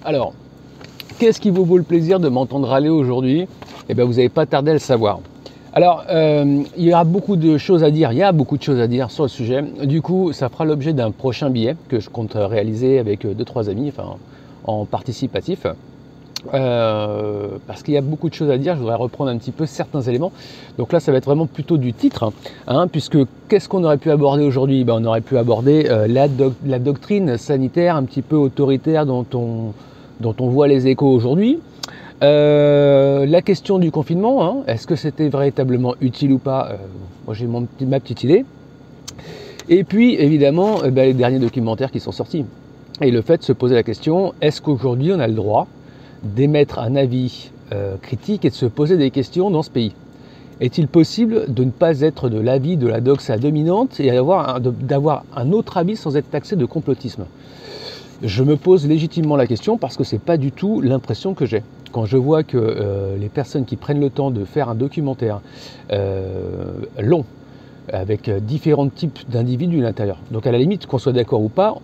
Alors, qu'est-ce qui vous vaut le plaisir de m'entendre râler aujourd'hui? Eh bien, vous n'avez pas tardé à le savoir. Alors, il y a beaucoup de choses à dire, sur le sujet. Du coup, ça fera l'objet d'un prochain billet que je compte réaliser avec 2-3 amis, enfin, en participatif. Parce qu'il y a beaucoup de choses à dire, je voudrais reprendre un petit peu certains éléments. Donc là, ça va être vraiment plutôt du titre, hein, puisque qu'est-ce qu'on aurait pu aborder aujourd'hui? On aurait pu aborder la doctrine sanitaire un petit peu autoritaire dont on voit les échos aujourd'hui. La question du confinement, est-ce que c'était véritablement utile ou pas? Moi j'ai ma petite idée. Et puis évidemment les derniers documentaires qui sont sortis. Et le fait de se poser la question, est-ce qu'aujourd'hui on a le droit d'émettre un avis critique et de se poser des questions dans ce pays? Est-il possible de ne pas être de l'avis de la doxa dominante et d'avoir un autre avis sans être taxé de complotisme? Je me pose légitimement la question parce que c'est pas du tout l'impression que j'ai. Quand je vois que les personnes qui prennent le temps de faire un documentaire long, avec différents types d'individus à l'intérieur, donc à la limite, qu'on soit d'accord ou pas,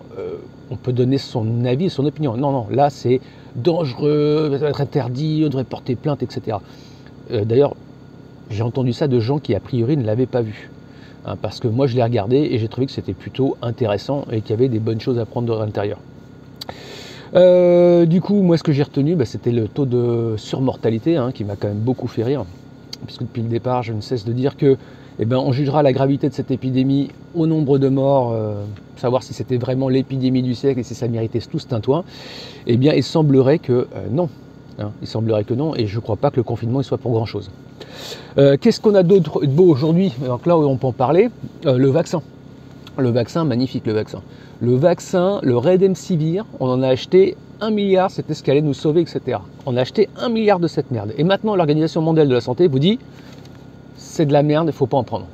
on peut donner son avis et son opinion. Non, non, là c'est dangereux, ça va être interdit, on devrait porter plainte, etc. D'ailleurs, j'ai entendu ça de gens qui a priori ne l'avaient pas vu. Parce que moi je l'ai regardé et j'ai trouvé que c'était plutôt intéressant et qu'il y avait des bonnes choses à prendre à l'intérieur. Du coup, moi ce que j'ai retenu, c'était le taux de surmortalité qui m'a quand même beaucoup fait rire. Puisque depuis le départ, je ne cesse de dire que on jugera la gravité de cette épidémie au nombre de morts, savoir si c'était vraiment l'épidémie du siècle et si ça méritait tout ce tintouin. Il semblerait que non. Il semblerait que non, et je ne crois pas que le confinement soit pour grand chose. Qu'est-ce qu'on a d'autre de beau aujourd'hui? Donc là, on peut en parler. Le vaccin. Le vaccin, magnifique le vaccin. Le vaccin, le Remdesivir, on en a acheté 1 milliard, c'était ce qui allait nous sauver, etc. On a acheté 1 milliard de cette merde. Et maintenant, l'Organisation mondiale de la santé vous dit, c'est de la merde, il ne faut pas en prendre.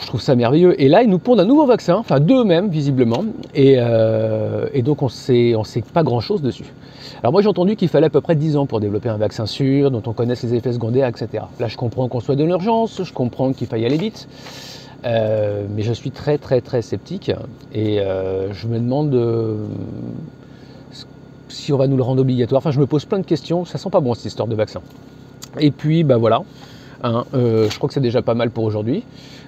Je trouve ça merveilleux. Et là, ils nous pondent un nouveau vaccin, enfin deux même, visiblement. Et donc, on sait pas grand-chose dessus. Alors moi, j'ai entendu qu'il fallait à peu près 10 ans pour développer un vaccin sûr, dont on connaisse les effets secondaires, etc. Là, je comprends qu'on soit dans l'urgence, je comprends qu'il faille aller vite. Mais je suis très très très sceptique et je me demande si on va nous le rendre obligatoire. Enfin, je me pose plein de questions, ça sent pas bon cette histoire de vaccin. Et puis voilà, je crois que c'est déjà pas mal pour aujourd'hui.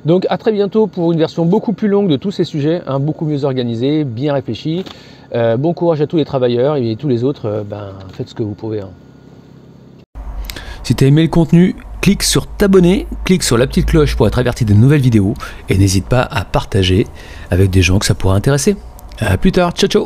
Donc à très bientôt pour une version beaucoup plus longue de tous ces sujets, beaucoup mieux organisée, bien réfléchie. Bon courage à tous les travailleurs et tous les autres, faites ce que vous pouvez. Si tu as aimé le contenu, clique sur t'abonner, clique sur la petite cloche pour être averti des nouvelles vidéos et n'hésite pas à partager avec des gens que ça pourrait intéresser. À plus tard, ciao ciao.